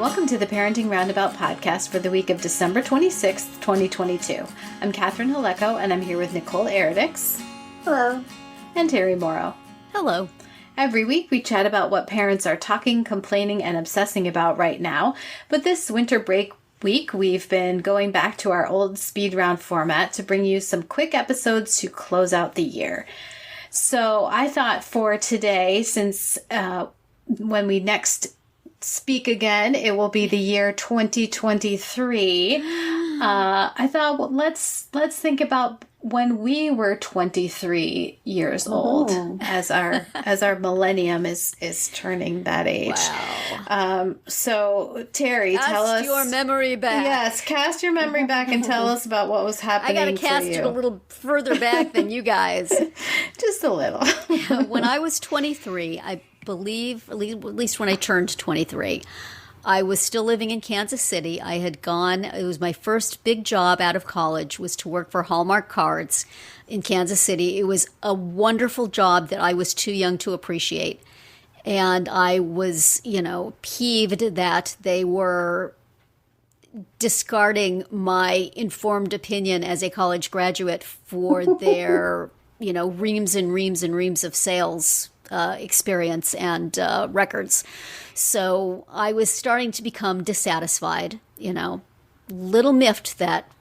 welcome to the Parenting Roundabout podcast for the week of December 26th, 2022. I'm Catherine Haleko, and I'm here with Nicole Eridix. Hello. And Terry Morrow. Hello. Every week we chat about what parents are talking, complaining, and obsessing about right now. But this winter break week, we've been going back to our old speed round format to bring you some quick episodes to close out the year. So I thought for today, since when we next speak again, it will be the year 2023. I thought, well, let's think about when we were 23 years old, as our millennium is turning that age. Wow. So Terry, tell us your memory back. Yes, cast your memory back and tell us about what was happening. I got to cast it a little further back than you guys. Just a little. When I was 23, I believe, at least when I turned 23, I was still living in Kansas City. I had gone, it was my first big job out of college, was to work for Hallmark Cards in Kansas City. It was a wonderful job that I was too young to appreciate. And I was, peeved that they were discarding my informed opinion as a college graduate for their, reams and reams and reams of sales experience and records. So I was starting to become dissatisfied, little miffed that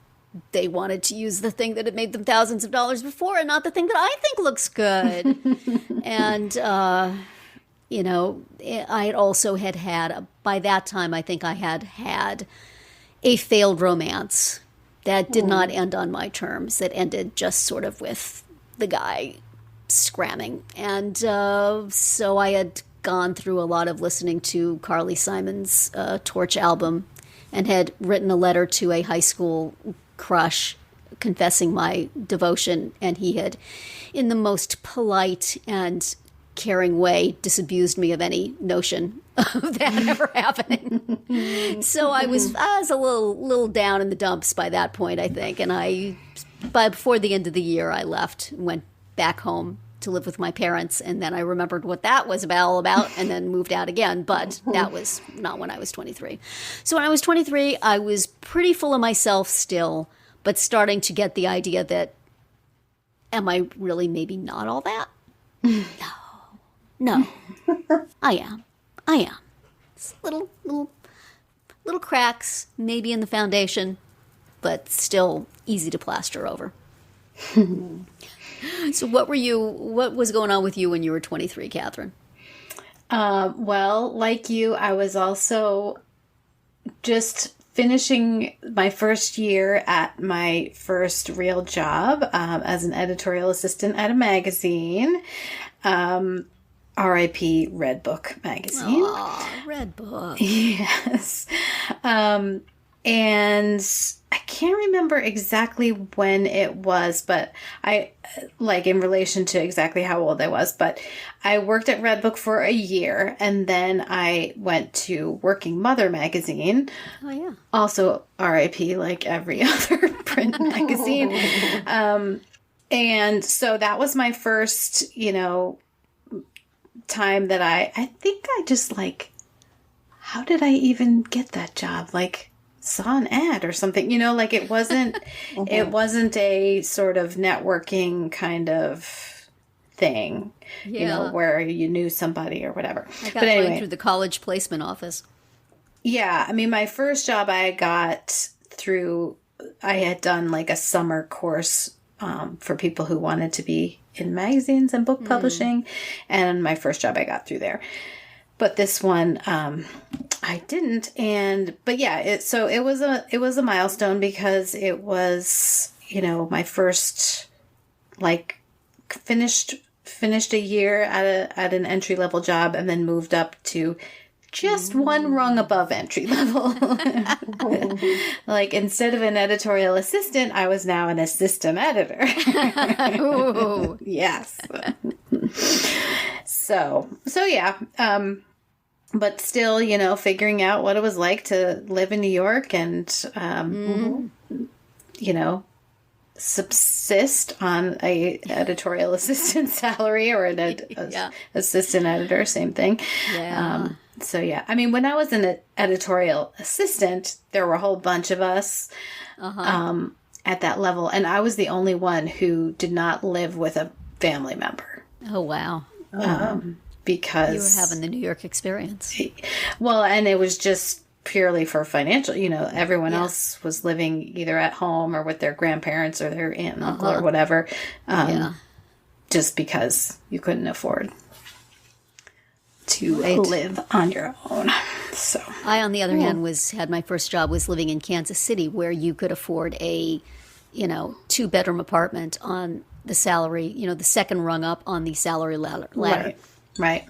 they wanted to use the thing that had made them thousands of dollars before and not the thing that I think looks good. And, I also had, by that time, I think I had a failed romance that did not end on my terms. That ended just sort of with the guy scramming. And so I had gone through a lot of listening to Carly Simon's Torch album and had written a letter to a high school crush confessing my devotion, and he had, in the most polite and caring way, disabused me of any notion of that ever happening. So I was a little down in the dumps by that point, I think, and before the end of the year I left, went back home to live with my parents, and then I remembered what that was all about and then moved out again, but that was not when I was 23. So when I was 23, I was pretty full of myself still, but starting to get the idea that, am I really maybe not all that? No. I am. It's little cracks maybe in the foundation, but still easy to plaster over. So what was going on with you when you were 23, Catherine? Well, like you, I was also just finishing my first year at my first real job as an editorial assistant at a magazine. R.I.P. Red Book magazine. Aw, Red Book. Yes. And I can't remember exactly when it was, but in relation to exactly how old I was, but I worked at Red Book for a year, and then I went to Working Mother magazine. Oh, yeah. Also RIP, like every other print magazine. And so that was my first, time that I think I just how did I even get that job? Saw an ad or something, it wasn't, it wasn't a sort of networking kind of thing, where you knew somebody or whatever. I got mine through the college placement office. Yeah. I mean, my first job I got through, I had done a summer course for people who wanted to be in magazines and book publishing. And my first job I got through there. But this one, I didn't. But yeah, it was a milestone because it was, my first, finished a year at an entry level job and then moved up to just one rung above entry level. Instead of an editorial assistant, I was now an assistant editor. Ooh. Yes. So yeah. But still, figuring out what it was like to live in New York and, subsist on a editorial assistant salary or an assistant editor, same thing. Yeah. So yeah, I mean, when I was an editorial assistant, there were a whole bunch of us at that level, and I was the only one who did not live with a family member. Oh, wow. Because You were having the New York experience. well, and it was just purely for financial, everyone else was living either at home or with their grandparents or their aunt and uncle or whatever, just because you couldn't afford to live on your own. So I, on the other hand, had my first job was living in Kansas City, where you could afford a, 2-bedroom apartment on the salary, the second rung up on the salary ladder. Right.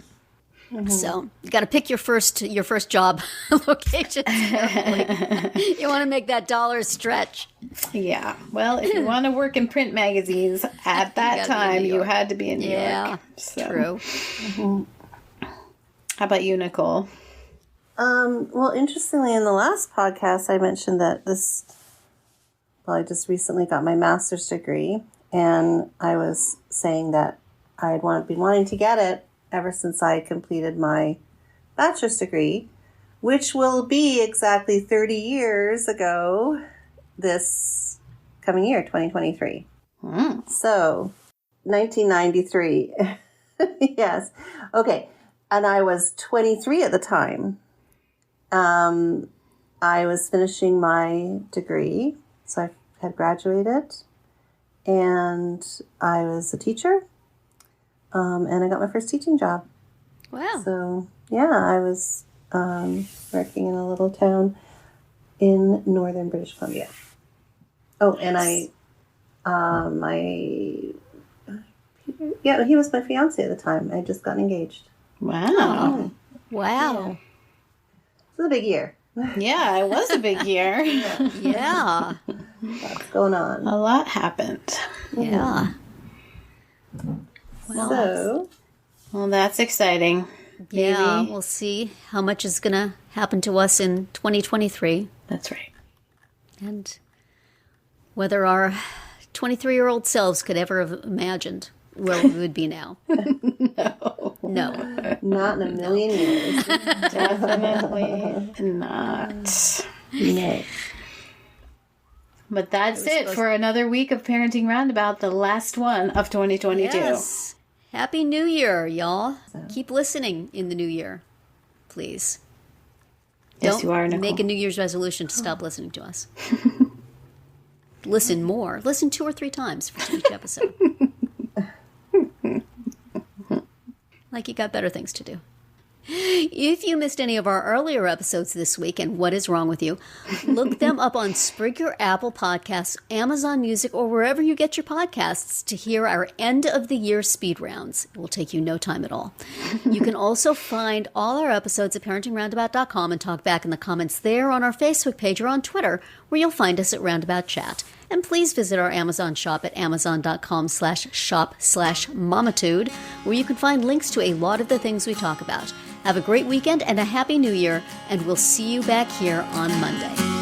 Mm-hmm. So you got to pick your first job location. You want to make that dollar stretch. Yeah. Well, if you want to work in print magazines at that time, you had to be in New York. Yeah, true. How about you, Nicole? Well, interestingly, in the last podcast, I mentioned that I just recently got my master's degree, and I was saying that I'd been wanting to get it ever since I completed my bachelor's degree, which will be exactly 30 years ago this coming year, 2023. So, 1993. Yes. Okay. And I was 23 at the time. I was finishing my degree, so I had graduated, and I was a teacher. And I got my first teaching job. Wow. So, yeah, I was working in a little town in northern British Columbia. Oh, and he was my fiance at the time. I had just gotten engaged. Wow. Wow. It was a big year. Yeah, it was a big year. Yeah. Lots going on. A lot happened. Yeah. Well, that's exciting. Yeah, Maybe. we'll see how much is going to happen to us in 2023. That's right. And whether our 23-year-old selves could ever have imagined where we would be now. No. Not in a million years. Definitely not. No. But that's it for another week of Parenting Roundabout, the last one of 2022. Yes. Happy New Year, y'all. Keep listening in the new year, please. Yes, Don't you are, Nicole. make a New Year's resolution to stop listening to us. Listen more. Listen 2 or 3 times for each episode. Like you got better things to do. If you missed any of our earlier episodes this week, and what is wrong with you, look them up on Spreaker, Apple Podcasts, Amazon Music, or wherever you get your podcasts to hear our end-of-the-year speed rounds. It will take you no time at all. You can also find all our episodes at parentingroundabout.com and talk back in the comments there, on our Facebook page, or on Twitter, where you'll find us at Roundabout Chat. And please visit our Amazon shop at amazon.com/shop/mamitude, where you can find links to a lot of the things we talk about. Have a great weekend and a Happy New Year, and we'll see you back here on Monday.